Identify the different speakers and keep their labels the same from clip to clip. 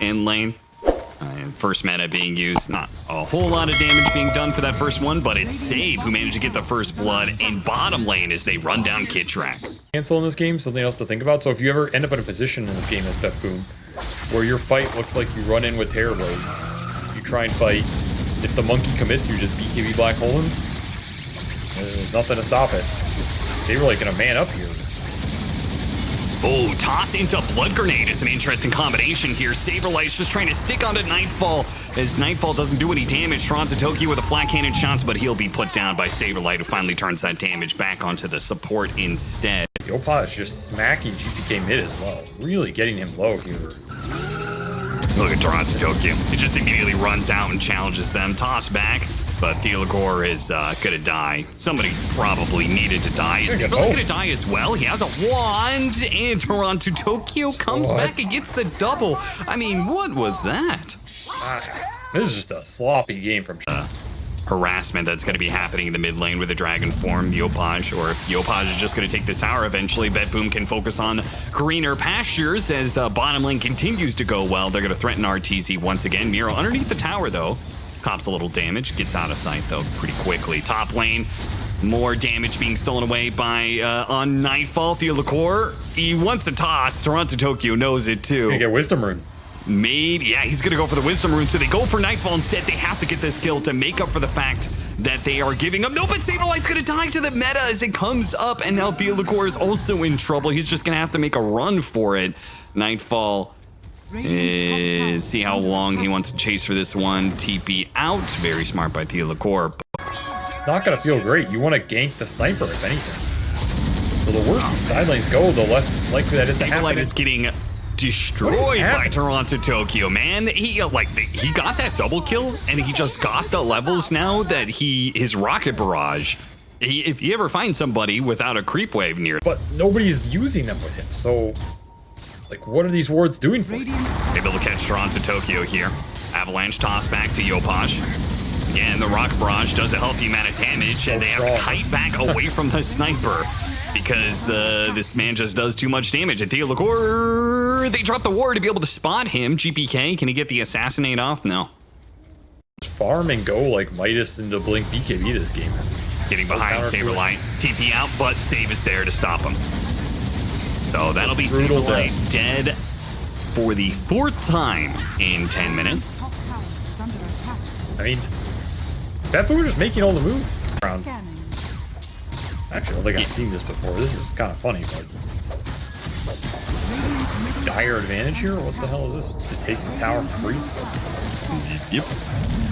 Speaker 1: in lane. And first meta being used, not a whole lot of damage being done for that first one, but it's Dave who managed to get the first blood in bottom lane as they run down KitTrack.
Speaker 2: Cancel in this game, something else to think about. So if you ever end up in a position in this game as BETBOOM, where your fight looks like you run in with Terrorblade, you try and fight. If the monkey commits, you just BKB Black Hole him. There's nothing to stop it. They were like in a man up here.
Speaker 1: Oh, toss into Blood Grenade is an interesting combination here. Saberlight's just trying to stick onto Nightfall as Nightfall doesn't do any damage. Toronto Tokyo with a flat cannon shots, but he'll be put down by Saberlight, who finally turns that damage back onto the support instead.
Speaker 2: DOTA is just smacking GPK mid as well. Really getting him low here.
Speaker 1: Look at Toronto Tokyo. He just immediately runs out and challenges them. Toss back, but Theolagor is gonna die. Somebody probably needed to die. Is Theolagor gonna die as well? He has a wand, and Toronto Tokyo comes back and gets the double. I mean, what was that?
Speaker 2: This is just a sloppy game from
Speaker 1: harassment that's going to be happening in the mid lane with the Dragon form, Yopaj, or if Yopaj is just going to take this tower eventually, BETBOOM can focus on greener pastures as bottom lane continues to go well. They're going to threaten RTZ once again. Miro underneath the tower, though. Cops a little damage, gets out of sight, though, pretty quickly. Top lane, more damage being stolen away by on Nightfall. Theolagor, he wants a toss. Toronto Tokyo knows it, too.
Speaker 2: Gonna get Wisdom Rune.
Speaker 1: Maybe, yeah, he's going to go for the Wisdom Rune, so they go for Nightfall instead. They have to get this kill to make up for the fact that they are giving up. No, but Saberlight's going to die to the meta as it comes up, and now Theolagor is also in trouble. He's just going to have to make a run for it. Nightfall is, see how long he wants to chase for this one. TP out, very smart by Theolagor.
Speaker 2: It's not going to feel great. You want to gank the sniper, if anything. So the worse the side lanes go, the less likely that is to happen.
Speaker 1: Saberlight is getting destroyed by Toronto Tokyo, man. He he got that double kill, and he just got the levels now that his rocket barrage. If you ever find somebody without a creep wave near,
Speaker 2: but nobody's using them with him. So, like, what are these wards doing for you?
Speaker 1: Able to catch Toronto Tokyo here. Avalanche toss back to Yopaj. Again, the rocket barrage doesn't help the amount of damage, and they have to kite back away from the sniper. Because this man just does too much damage. And Theolagor, they drop the ward to be able to spot him. GPK, can he get the assassinate off? No.
Speaker 2: Farm and go like Midas into Blink BKB this game.
Speaker 1: Getting behind Saberlight. TP out, but save is there to stop him. So that'll be Saberlight dead for the 4th time in 10 minutes.
Speaker 2: I mean, BETBOOM just making all the moves around. Actually, I don't think I've seen this before. This is kind of funny, but dire advantage here? What the hell is this? Just takes the tower for free?
Speaker 1: Yep.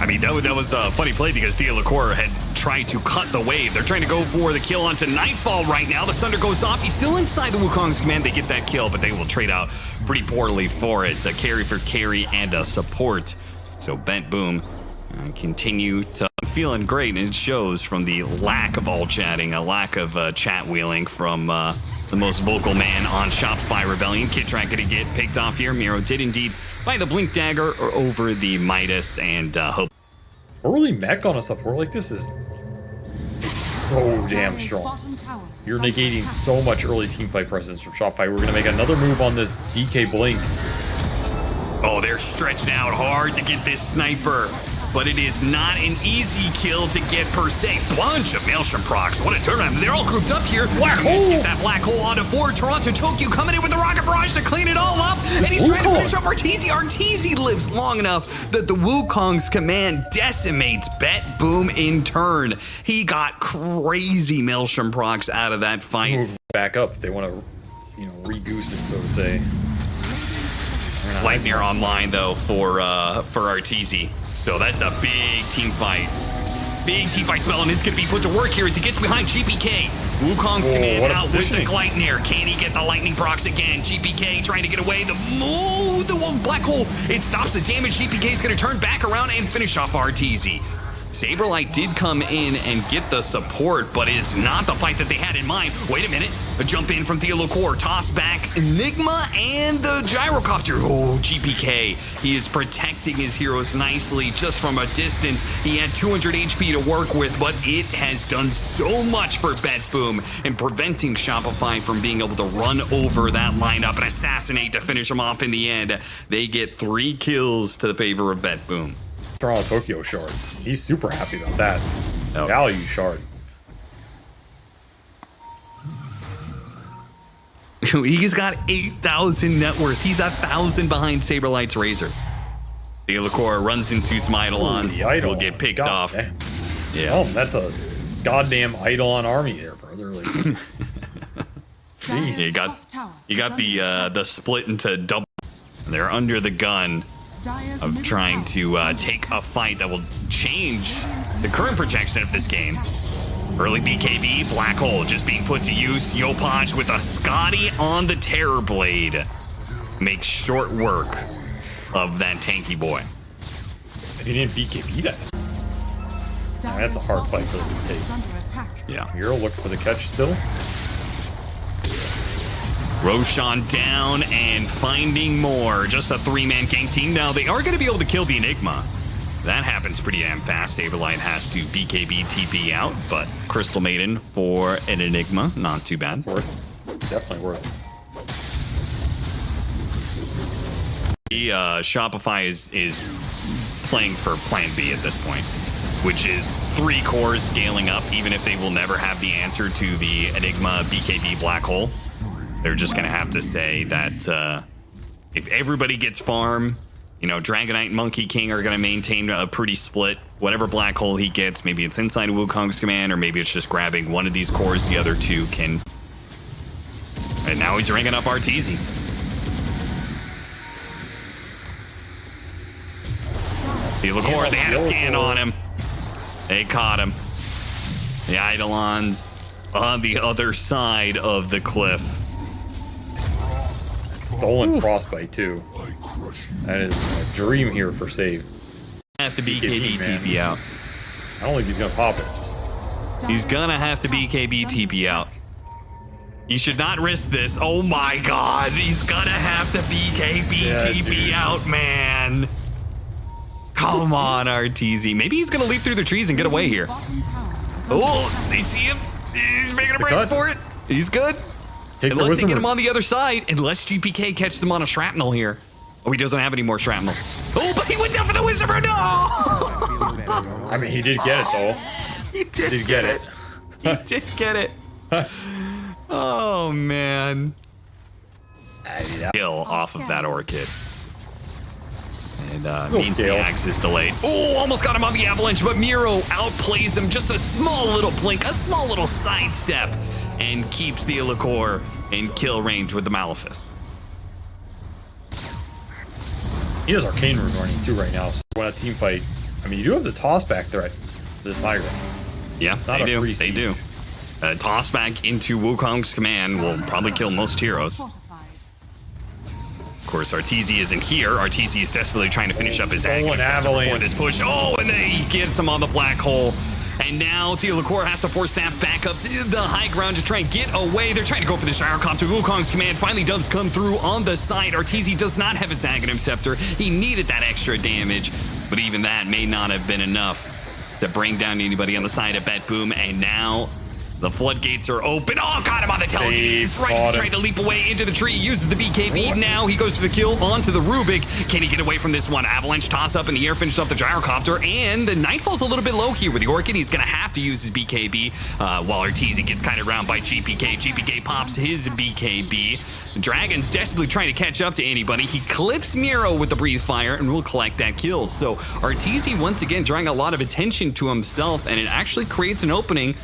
Speaker 1: I mean, that was a funny play because Theolagor had tried to cut the wave. They're trying to go for the kill onto Nightfall right now. The Thunder goes off. He's still inside the Wukong's command. They get that kill, but they will trade out pretty poorly for it. A carry for carry and a support. So BETBOOM continue to feeling great, and it shows from the lack of all chatting, a lack of chat wheeling from the most vocal man on Shopify Rebellion. KitTrack gonna get picked off here. Miro did indeed buy the Blink Dagger over the Midas, and hope.
Speaker 2: Early mech on a support like this is so damn strong. You're negating so much early teamfight presence from Shopify. We're gonna make another move on this DK Blink.
Speaker 1: Oh, they're stretching out hard to get this sniper. But it is not an easy kill to get per se. Bunch of Maelstrom procs. What a turnaround. They're all grouped up here.
Speaker 2: Black hole.
Speaker 1: Get that black hole onto 4. Toronto Tokyo coming in with the rocket barrage to clean it all up. And he's trying to finish up RTZ. RTZ lives long enough that the Wukong's command decimates BETBOOM in turn. He got crazy Maelstrom procs out of that fight.
Speaker 2: Move back up. They want to, re-goose it, so to say.
Speaker 1: Lightmare online, though, for RTZ. So that's a big team fight. Big team fight spell, and it's going to be put to work here as he gets behind GPK. Wukong's command out with the Gleitner. Can he get the lightning procs again? GPK trying to get away. The one black hole. It stops the damage. GPK is going to turn back around and finish off RTZ. Saberlight did come in and get the support, but it's not the fight that they had in mind. Wait a minute. A jump in from Theolocor, toss back Enigma and the gyrocopter. Oh, GPK. He is protecting his heroes nicely just from a distance. He had 200 HP to work with, but it has done so much for BETBOOM in preventing Shopify from being able to run over that lineup and assassinate to finish him off in the end. They get 3 kills to the favor of BETBOOM.
Speaker 2: Toronto Tokyo shard. He's super happy about that.
Speaker 1: Oh.
Speaker 2: Value shard.
Speaker 1: He's got 8,000 net worth. He's 1,000 behind Saberlight's Razor. Theolocor runs into some Eidolons. Will get picked off.
Speaker 2: Damn.
Speaker 1: Yeah.
Speaker 2: Oh, that's a goddamn Eidolon army there, brother. Like,
Speaker 1: you got the split into double. They're under the gun of trying to take a fight that will change the current projection of this game. Early BKB, Black Hole just being put to use. Yopaj with a Scotty on the Terror Blade. Makes short work of that tanky boy.
Speaker 2: he didn't BKB that. That's a hard fight for them to take.
Speaker 1: Yeah.
Speaker 2: Hero looking for the catch still.
Speaker 1: Roshan down and finding more. Just a 3-man gank team. Now, they are going to be able to kill the Enigma. That happens pretty damn fast. Saberlight has to BKB TP out, but Crystal Maiden for an Enigma. Not too bad.
Speaker 2: Definitely worth it.
Speaker 1: The Shopify is playing for plan B at this point, which is 3 cores scaling up, even if they will never have the answer to the Enigma BKB Black Hole. They're just going to have to say that if everybody gets farm, you know, Dragonite and Monkey King are going to maintain a pretty split. Whatever Black Hole he gets, maybe it's inside of Wukong's command, or maybe it's just grabbing one of these cores. The other 2 can. And now he's ringing up Arteezy. Theolocor, they had a scan on him. They caught him. The Eidolons on the other side of the cliff.
Speaker 2: Stolen Frostbite too. That is a dream here for save.
Speaker 1: Have to BKB TP out.
Speaker 2: I don't think he's gonna pop it.
Speaker 1: He's gonna have to BKB TP out. You should not risk this. Oh my god, he's gonna have to BKB TP out, man. Come on, Arteezy. Maybe he's gonna leap through the trees and get away here. Oh, they see him. He's making a break for it. He's good. Unless they get him on the other side. Unless GPK catches them on a shrapnel here. Oh, he doesn't have any more shrapnel. Oh, but he went down for the Wizard. No!
Speaker 2: I mean, he did get it, though.
Speaker 1: He did get it. He did get it. Oh, man. Kill off of that Orchid. And means the axe is delayed. Oh, almost got him on the Avalanche, but Miro outplays him. Just a small little blink, a small little sidestep, and keeps the Theolocor in kill range with the Malefice.
Speaker 2: He has Arcane Rune running too right now, so when a team fight, I mean, you do have the toss back threat this high ground.
Speaker 1: Yeah, they do. They do. Toss back into Wukong's command will probably kill most heroes. Of course, Arteezy isn't here. Arteezy is desperately trying to finish up his action before this push. Oh, and then he gets him on the Black Hole. And now Theolocor has to force staff back up to the high ground to try and get away. They're trying to go for the Gyrocopter. Wukong's command finally does come through on the side. Arteezy does not have his Aghanim Scepter. He needed that extra damage, but even that may not have been enough to bring down anybody on the side of BETBOOM. And now the floodgates are open. Oh, got him on the telekinesis. Right, trying to leap away into the tree. Uses the BKB. Now he goes for the kill onto the Rubik. Can he get away from this one? Avalanche toss up in the air, finishes off the Gyrocopter. And the Nightfall's a little bit low here with the Orchid. He's going to have to use his BKB while Arteezy gets kind of around by GPK. GPK pops his BKB. Dragon's desperately trying to catch up to anybody. He clips Miro with the Breathe Fire and will collect that kill. So Arteezy once again drawing a lot of attention to himself, and it actually creates an opening.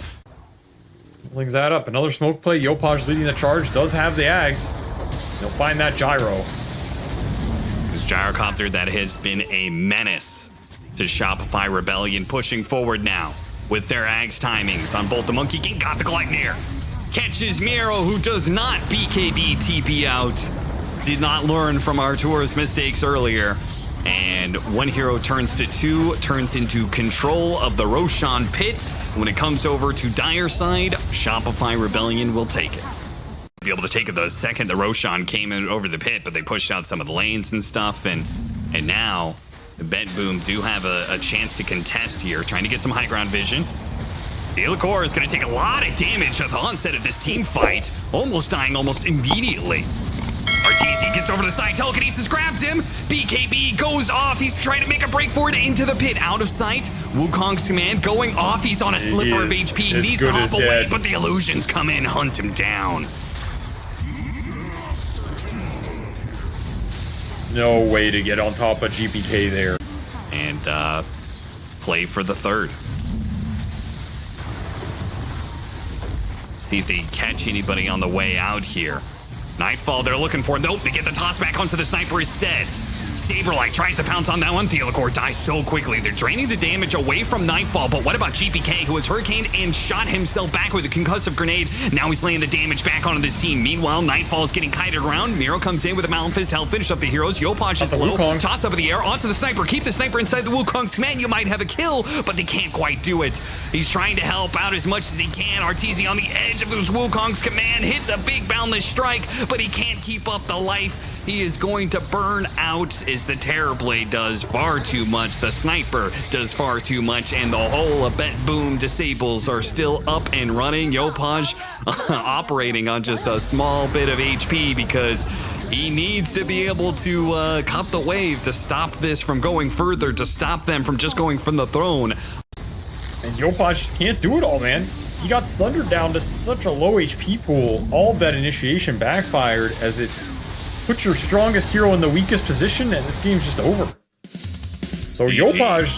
Speaker 2: Links that up. Another smoke play. Yopaj leading the charge. Does have the Ags. He'll find that gyro.
Speaker 1: This Gyrocopter that has been a menace to Shopify Rebellion, pushing forward now with their Ags timings on both the Monkey King. Got the Gleipnir. Catches Miro, who does not BKB TP out. Did not learn from Artur's mistakes earlier. And one hero turns to 2, turns into control of the Roshan pit. When it comes over to Dire side, Shopify Rebellion will take it. Be able to take it the second the Roshan came in over the pit, but they pushed out some of the lanes and stuff. And now the BETBOOM do have a chance to contest here, trying to get some high ground vision. Delacour is going to take a lot of damage at the onset of this team fight, almost dying almost immediately. Arteezy gets over to the side, telekinesis grabs him, BKB goes off, he's trying to make a break for it into the pit, out of sight. Wukong's command going off, he's on a sliver of HP, he needs to hop away, but the illusions come in, hunt him down.
Speaker 2: No way to get on top of GPK there.
Speaker 1: And play for the third. See if they catch anybody on the way out here. Nightfall they're looking for. Nope, they get the toss back onto the sniper instead. Saberlight tries to pounce on that one. Delacour dies so quickly. They're draining the damage away from Nightfall, but what about GPK, who was hurricaned and shot himself back with a concussive grenade? Now he's laying the damage back onto this team. Meanwhile, Nightfall is getting kited around. Miro comes in with a Malfist to help finish up the heroes. Yopaj is low. Toss up in the air onto the sniper. Keep the sniper inside the Wukong's command. You might have a kill, but they can't quite do it. He's trying to help out as much as he can. Arteezy on the edge of his Wukong's command hits a big boundless strike, but he can't keep up the life. He is going to burn out as the Terrorblade does far too much, the Sniper does far too much, and the whole of BETBOOM disables are still up and running. Yopaj operating on just a small bit of HP because he needs to be able to cut the wave to stop this from going further, to stop them from just going from the throne.
Speaker 2: And Yopaj can't do it all, man. He got thundered down to such a low HP pool. All of that initiation backfired as it put your strongest hero in the weakest position, and this game's just over. So Yopaj,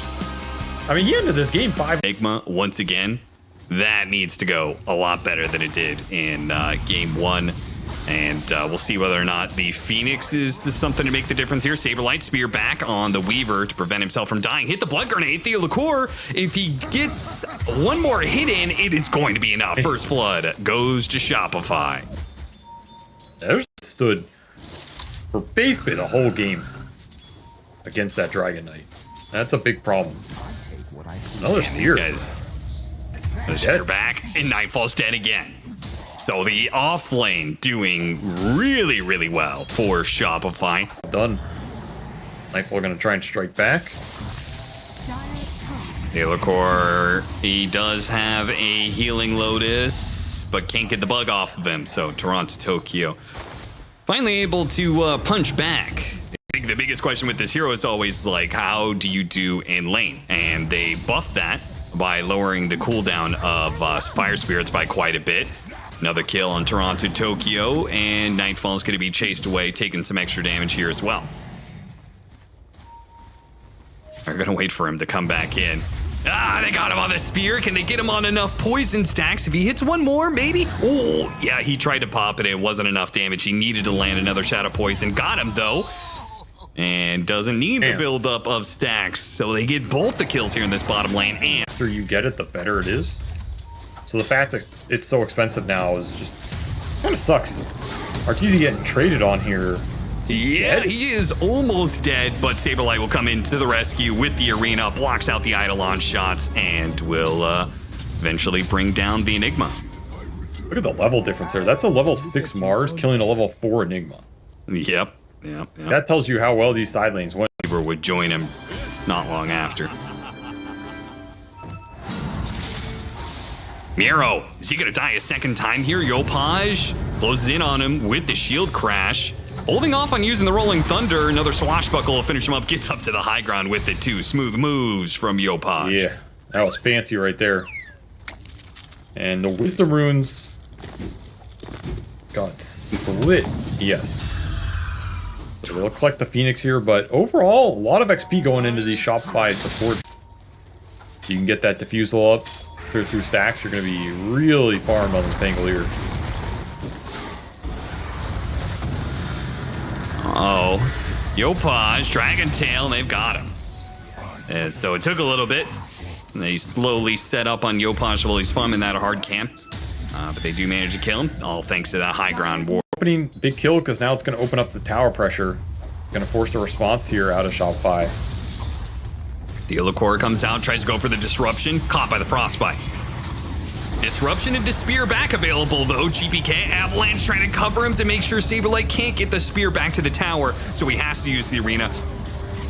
Speaker 2: I mean, he ended this game 5.
Speaker 1: Enigma, once again, that needs to go a lot better than it did in game 1. And we'll see whether or not the Phoenix is something to make the difference here. Saberlight spear back on the Weaver to prevent himself from dying. Hit the blood grenade. Delacour, if he gets one more hit in, it is going to be enough. First blood goes to Shopify.
Speaker 2: There's stood for basically the whole game against that Dragon Knight. That's a big problem. Another spear.
Speaker 1: Another spear back, and Nightfall's dead again. So the off lane doing really, really well for Shopify.
Speaker 2: Done. Nightfall gonna try and strike back.
Speaker 1: Delacour, he does have a healing Lotus, but can't get the bug off of him. So Toronto, Tokyo, finally able to punch back. I think the biggest question with this hero is always like, how do you do in lane? And they buffed that by lowering the cooldown of Fire Spirits by quite a bit. Another kill on Toronto, Tokyo, and Nightfall is going to be chased away, taking some extra damage here as well. They're going to wait for him to come back in. Ah, they got him on the spear. Can they get him on enough poison stacks? If he hits one more, maybe? Oh, yeah, he tried to pop it. It wasn't enough damage. He needed to land another Shadow Poison. Got him, though. And doesn't need the buildup of stacks. So they get both the kills here in this bottom lane. And
Speaker 2: the faster you get it, the better it is. So the fact that it's so expensive now is just kind of sucks. Arteezy getting traded on here.
Speaker 1: Yeah, he is almost dead, but Saberlight will come in to the rescue with the arena, blocks out the Eidolon shots, and will eventually bring down the Enigma.
Speaker 2: Look at the level difference there. That's a level 6 Mars killing a level 4 Enigma.
Speaker 1: Yep.
Speaker 2: That tells you how well these side lanes went.
Speaker 1: Weaver would join him not long after. Miro, is he going to die a second time here? Yopaj closes in on him with the shield crash. Holding off on using the Rolling Thunder. Another swashbuckle will finish him up. Gets up to the high ground with it, too. Smooth moves from Yopaj.
Speaker 2: Yeah, that was fancy right there. And the Wisdom Runes got split. Yes. So we'll collect the Phoenix here, but overall, a lot of XP going into these Shopify support. You can get that Diffusal up. Clear through stacks, you're going to be really farmed on this Pangolier.
Speaker 1: Uh-oh. Yopaj, Dragon Tail, and they've got him. And so it took a little bit. And they slowly set up on Yopaj while he's farming that hard camp. But they do manage to kill him, all thanks to that high ground war.
Speaker 2: Opening big kill, because now it's going to open up the tower pressure. Gonna force a response here out of Shopify.
Speaker 1: Theolacor comes out, tries to go for the disruption, caught by the frostbite. Disruption and Spear back available though. GPK Avalanche trying to cover him to make sure Saberlight can't get the spear back to the tower, so he has to use the arena.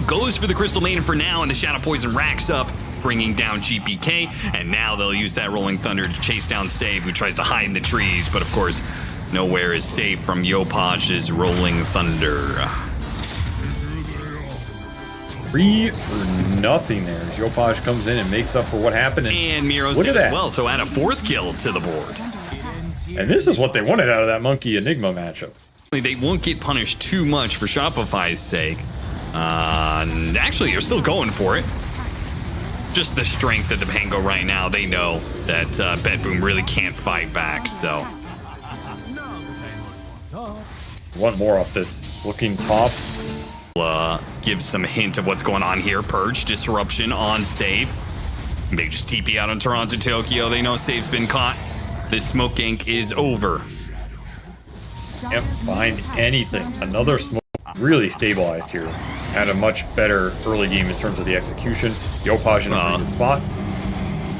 Speaker 1: Goes for the Crystal Maiden for now, and the Shadow Poison racks up, bringing down GPK, and now they'll use that Rolling Thunder to chase down Save, who tries to hide in the trees, but of course, nowhere is safe from Yopaj's Rolling Thunder.
Speaker 2: 3-0 there as Yopaj comes in and makes up for what happened.
Speaker 1: And Miro's dead as well, so add a 4th kill to the board.
Speaker 2: And this is what they wanted out of that Monkey Enigma matchup.
Speaker 1: They won't get punished too much for Shopify's sake. Actually, they're still going for it. Just the strength of the Pango right now, they know that BETBOOM really can't fight back, so.
Speaker 2: Want more off this. Looking top.
Speaker 1: Give some hint of what's going on here. Purge, disruption on Save. They just TP out on Toronto, Tokyo. They know Save's been caught. This smoke gank is over.
Speaker 2: Can't find anything. Another smoke. Really stabilized here. Had a much better early game in terms of the execution. Yopaj in a pretty good spot.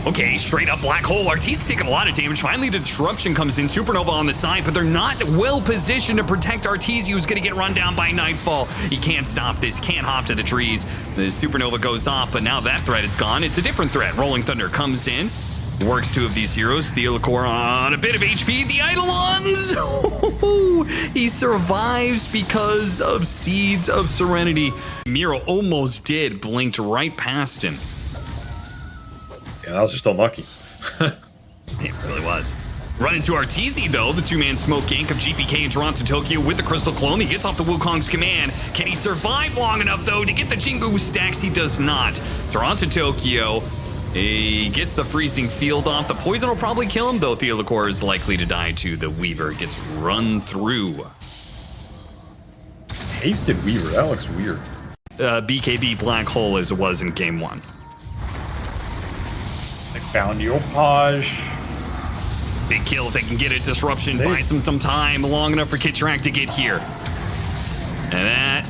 Speaker 1: Okay, straight up black hole. Artee's taking a lot of damage. Finally, the disruption comes in. Supernova on the side, but they're not well positioned to protect Arteezy, who's going to get run down by Nightfall. He can't stop this. Can't hop to the trees. The Supernova goes off, but now that threat is gone. It's a different threat. Rolling Thunder comes in. Works 2 of these heroes. Theolacor on a bit of HP. The Eidolons! He survives because of Seeds of Serenity. Miro almost did. Blinked right past him.
Speaker 2: Yeah, that was just unlucky.
Speaker 1: It really was. Run into Arteezy, though. The 2-man smoke gank of GPK and Toronto Tokyo with the Crystal Clone. He gets off the Wukong's command. Can he survive long enough, though, to get the Jingu stacks? He does not. Toronto Tokyo, he gets the freezing field off. The poison will probably kill him, though. Theolacor is likely to die, too. The Weaver gets run through.
Speaker 2: Hasted Weaver. That looks weird.
Speaker 1: BKB Black Hole as it was in Game 1.
Speaker 2: Found Yopaj.
Speaker 1: Big kill if they can get it. Disruption buys them some time, long enough for Kitrak to get here. And that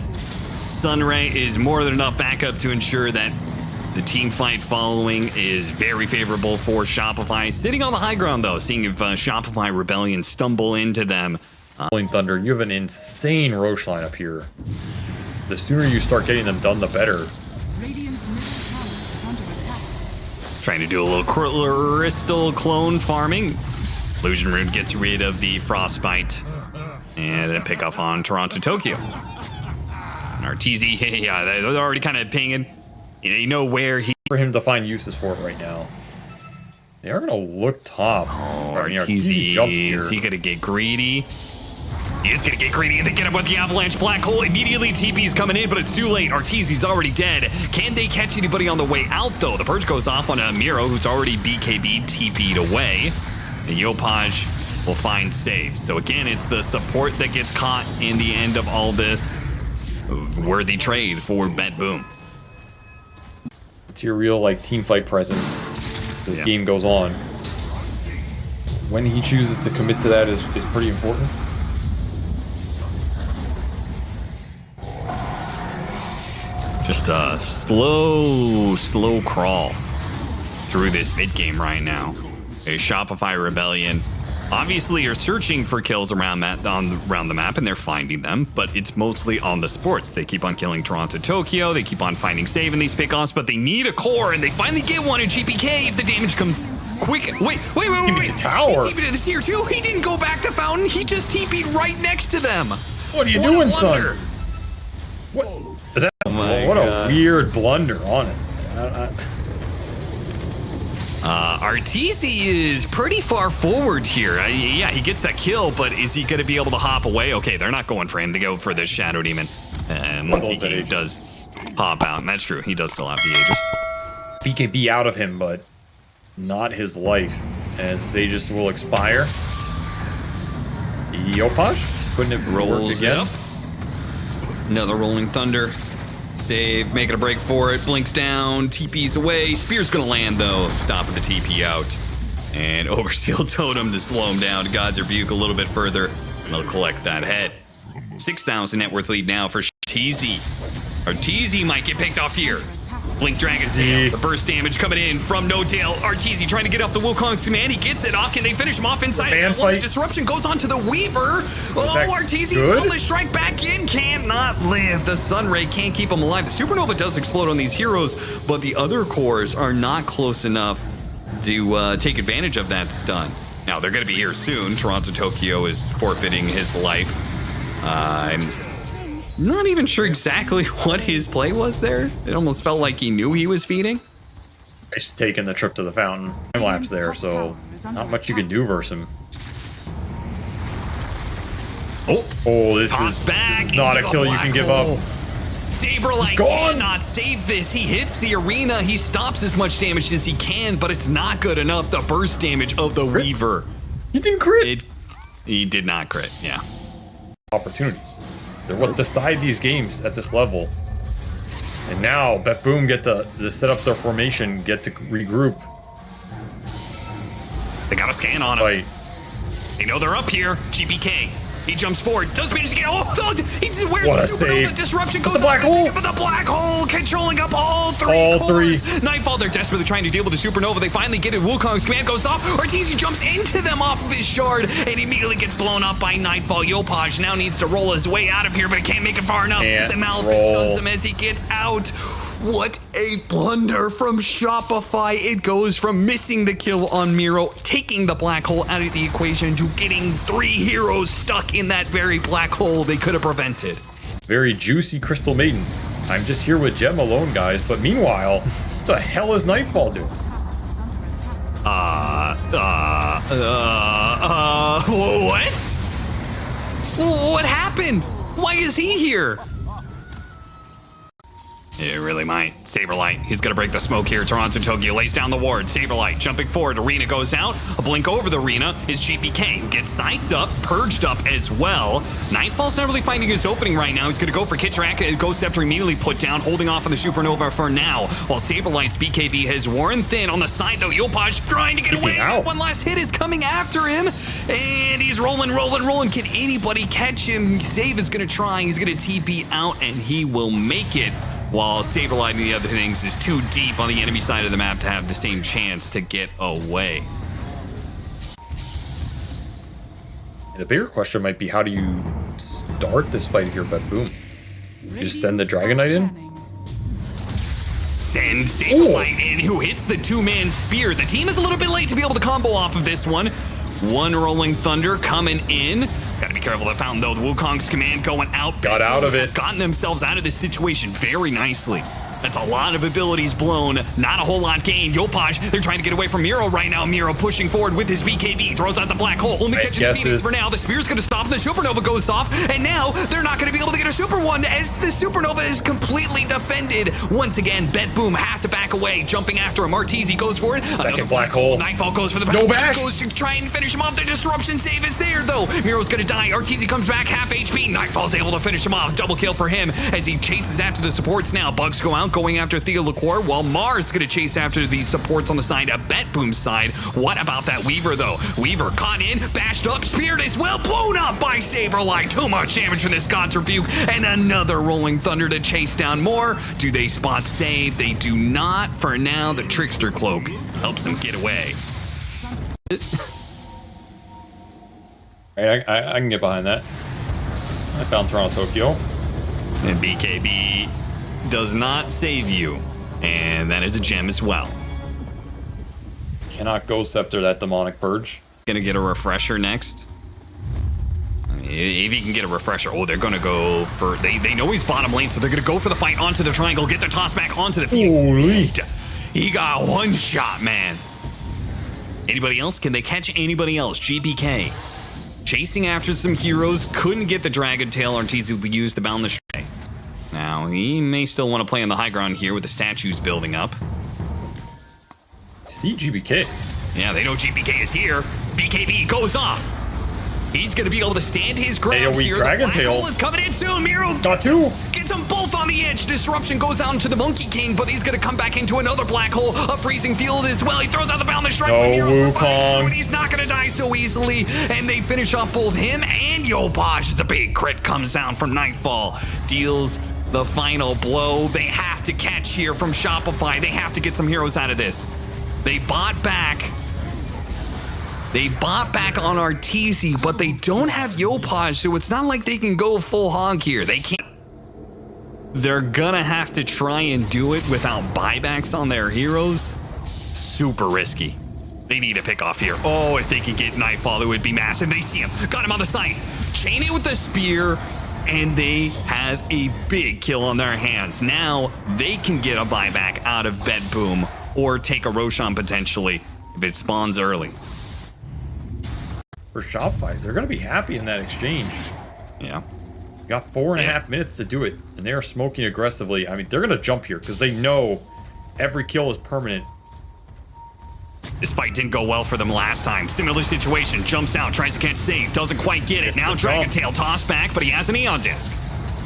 Speaker 1: Sunray is more than enough backup to ensure that the team fight following is very favorable for Shopify. Sitting on the high ground, though, seeing if Shopify Rebellion stumble into them.
Speaker 2: Rolling Thunder, you have an insane Roche lineup here. The sooner you start getting them done, the better.
Speaker 1: Trying to do a little crystal clone farming. Illusion Rune gets rid of the Frostbite. And then pick up on Toronto Tokyo. And Arteezy, yeah, they're already kind of pinging. You know where he...
Speaker 2: For him to find uses for it right now. They are going to look top.
Speaker 1: Oh,
Speaker 2: Arteezy jumped here.
Speaker 1: Is he going to get greedy? He is going to get greedy, and they get him with the Avalanche Black Hole. Immediately, TP's coming in, but it's too late. Arteezy's already dead. Can they catch anybody on the way out, though? The Purge goes off on a Miro, who's already BKB TP'd away. And Yopaj will find Save. So again, it's the support that gets caught in the end of all this. Worthy trade for BETBOOM.
Speaker 2: It's your real, like, team fight presence. This game goes on. When he chooses to commit to that is pretty important.
Speaker 1: Just a slow crawl through this mid game right now. A Shopify Rebellion obviously are searching for kills around the map, and they're finding them, but it's mostly on the sports. They keep on killing Toronto Tokyo, they keep on finding Save in these pickoffs, but they need a core, and they finally get one in GPK if the damage comes quick. Wait.
Speaker 2: Tower.
Speaker 1: He TP'd to the tier 2. He didn't go back to Fountain. He just TP'd right next to them.
Speaker 2: What are you doing, son? What is that? What a weird blunder, honestly.
Speaker 1: Arteezy is pretty far forward here. Yeah, he gets that kill, but is he going to be able to hop away? Okay, they're not going for him. They go for the Shadow Demon. And Monkey King does pop out, and that's true. He does still have the Aegis.
Speaker 2: BKB out of him, but not his life, as they just will expire. Yopaj couldn't it
Speaker 1: rolls
Speaker 2: again?
Speaker 1: Up. Another Rolling Thunder. Save, making a break for it, blinks down, TP's away. Spear's gonna land though, stop at the TP out. And Overseal Totem to slow him down. God's Rebuke a little bit further, and they'll collect that head. 6,000 net worth lead now for Arteezy might get picked off here. Blink Dragon's Tail. The burst damage coming in from No Tail. Arteezy trying to get up the Wukong's command. He gets it off. Can they finish him off inside? The disruption goes on to the Weaver. Arteezy on the strike back in. Cannot live. The Sunray can't keep him alive. The Supernova does explode on these heroes, but the other cores are not close enough to take advantage of that stun. Now, they're going to be here soon. Toronto Tokyo is forfeiting his life. I'm not even sure exactly what his play was there. It almost felt like he knew he was feeding.
Speaker 2: He's taking the trip to the fountain. Time lapse there, so not much you can do versus him. This is not a kill you can give up.
Speaker 1: Saberlight cannot save this. He hits the arena. He stops as much damage as he can, but it's not good enough. The burst damage of the Weaver.
Speaker 2: He didn't crit.
Speaker 1: He did not crit, yeah.
Speaker 2: Opportunities. They're what decide these games at this level. And now BETBOOM get to set up their formation, get to regroup.
Speaker 1: They got a scan on him. They know they're up here. GPK. He jumps forward. Does manage to get. He's where's the Supernova? Disruption goes.
Speaker 2: The black hole.
Speaker 1: But the black hole controlling up all three. Nightfall. They're desperately trying to deal with the Supernova. They finally get it. Wukong's command goes off. Arteezy jumps into them off of his shard and immediately gets blown up by Nightfall. Yopaj now needs to roll his way out of here, but he can't make it far enough. The Malphite stuns him as he gets out. What a blunder from Shopify. It goes from missing the kill on Miro, taking the black hole out of the equation, to getting 3 heroes stuck in that very black hole they could have prevented.
Speaker 2: Very juicy Crystal Maiden. I'm just here with Gem alone, guys. But meanwhile, what the hell is Nightfall doing?
Speaker 1: What? What happened? Why is he here? It really might. Saberlight, he's going to break the smoke here. Toronto Tokyo lays down the ward. Saberlight jumping forward. Arena goes out. A blink over the arena is GPK, who gets psyched up, purged up as well. Nightfall's not really finding his opening right now. He's going to go for Kitchraka. Ghost Scepter immediately put down, holding off on the Supernova for now. While Saberlight's BKB has worn thin on the side, though. Yopaj trying to get away. One last hit is coming after him. And he's rolling. Can anybody catch him? Save is going to try. He's going to TP out, and he will make it. While Saberlight and the other things is too deep on the enemy side of the map to have the same chance to get away.
Speaker 2: The bigger question might be, how do you start this fight here, BETBOOM? You just send the Dragon Knight in?
Speaker 1: Send Saberlight in, who hits the 2-man spear. The team is a little bit late to be able to combo off of this one. One Rolling Thunder coming in. Got to be careful of the fountain, though. The Wukong's command going out.
Speaker 2: Got out of it.
Speaker 1: Gotten themselves out of this situation very nicely. That's a lot of abilities blown, not a whole lot gained. Yopaj, they're trying to get away from Miro right now. Miro pushing forward with his BKB, throws out the black hole, only catching the Phoenix for now. The spear's going to stop, and the Supernova goes off, and now they're not going to be able to get a Super One as the Supernova is completely defended. Once again, BETBOOM have to back away, jumping after him. Arteezy goes for it.
Speaker 2: Second black hole.
Speaker 1: Nightfall goes for the back.
Speaker 2: Go back.
Speaker 1: Goes to try and finish him off. The disruption save is there, though. Miro's going to die. Arteezy comes back, half HP. Nightfall's able to finish him off. Double kill for him as he chases after the supports now. Bugs go out, going after Theo Liqueur, while Mars is going to chase after these supports on the side of BETBOOM's side. What about that Weaver, though? Weaver caught in, bashed up, speared as well, blown up by Saberlight. Too much damage from this God's Rebuke, and another Rolling Thunder to chase down more. Do they spot save? They do not. For now, the Trickster Cloak helps them get away.
Speaker 2: I can get behind that. I found Toronto Tokyo.
Speaker 1: And BKB does not save you. And that is a gem as well.
Speaker 2: Cannot Ghost Scepter that demonic purge.
Speaker 1: Gonna get a refresher next. If he can get a refresher, they're gonna go for. They know he's bottom lane, so they're gonna go for the fight onto the triangle, get the toss back onto the field.
Speaker 2: Holy.
Speaker 1: He got one shot, man. Anybody else? Can they catch anybody else? GPK chasing after some heroes, couldn't get the Dragon Tail. Arteezy used the Boundless Stray. Now, he may still want to play on the high ground here with the statues building up.
Speaker 2: See GBK.
Speaker 1: Yeah, they know GBK is here. BKB goes off. He's going to be able to stand his ground
Speaker 2: AoE
Speaker 1: here.
Speaker 2: Dragon
Speaker 1: The black
Speaker 2: Tail.
Speaker 1: hole is coming in soon. Miro
Speaker 2: Got two.
Speaker 1: gets them both on the edge. Disruption goes out into the Monkey King, but he's going to come back into another black hole. A freezing field as well. He throws out the Boundless Strike.
Speaker 2: No,
Speaker 1: but Miro's
Speaker 2: Wukong.
Speaker 1: and he's not going to die so easily. And they finish off both him and Yopaj. The big crit comes down from Nightfall. Deals the final blow. They have to catch here from Shopify. They have to get some heroes out of this. They bought back. They bought back on Arteezy, but they don't have Yopaj, so it's not like they can go full hog here. They can't. They're gonna have to try and do it without buybacks on their heroes. Super risky. They need a pick off here. Oh, if they could get Nightfall, it would be massive. They see him. Got him on the side. Chain it with the spear, and they have a big kill on their hands. Now they can get a buyback out of BETBOOM or take a Roshan potentially if it spawns early.
Speaker 2: For Shopify, they're going to be happy in that exchange.
Speaker 1: Yeah.
Speaker 2: You got 4.5 minutes to do it, and they are smoking aggressively. I mean, they're going to jump here because they know every kill is permanent.
Speaker 1: This fight didn't go well for them last time. Similar situation. Jumps out, tries to catch save, doesn't quite get it. Now Dragon Tail tossed back, but he has an Eon Disc.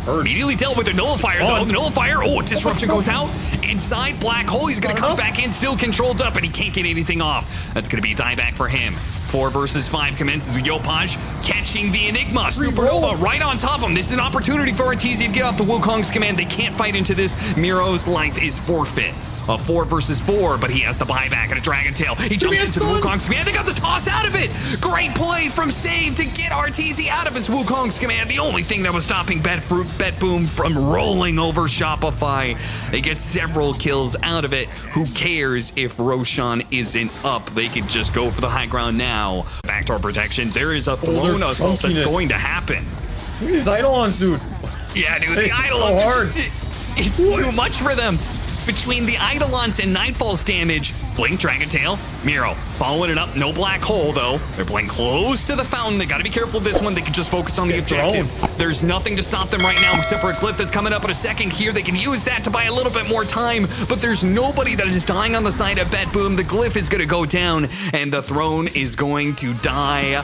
Speaker 1: Immediately dealt with the Nullifier, though. The Nullifier, oh, Disruption goes out. Inside Black Hole, he's going to come back in, still controlled up, and he can't get anything off. That's going to be a dieback for him. 4 versus 5 commences with Yopaj catching the Enigma. Supernova right on top of him. This is an opportunity for Arteezy to get off the Wukong's command. They can't fight into this. Miro's life is forfeit. A 4 versus 4, but he has the buyback and a Dragon Tail. He jumps into the Wukong's command. They got the toss out of it. Great play from Save to get Arteezy out of his Wukong's command. The only thing that was stopping BETBOOM from rolling over Shopify. They get several kills out of it. Who cares if Roshan isn't up? They could just go for the high ground now. Backdoor protection. There is a throne assault that's going to happen.
Speaker 2: Look at these Eidolons, dude.
Speaker 1: Yeah, dude,
Speaker 2: Hey,
Speaker 1: the Eidolons.
Speaker 2: so hard.
Speaker 1: It's too much for them. Between the Eidolons and Nightfall's damage, Blink, Dragon Tail, Miro following it up. No Black Hole, though. They're playing close to the fountain. They got to be careful of this one. They can just focus on the objective. There's nothing to stop them right now except for a glyph that's coming up in a second here. They can use that to buy a little bit more time, but there's nobody that is dying on the side of BETBOOM. The glyph is going to go down, and the throne is going to die.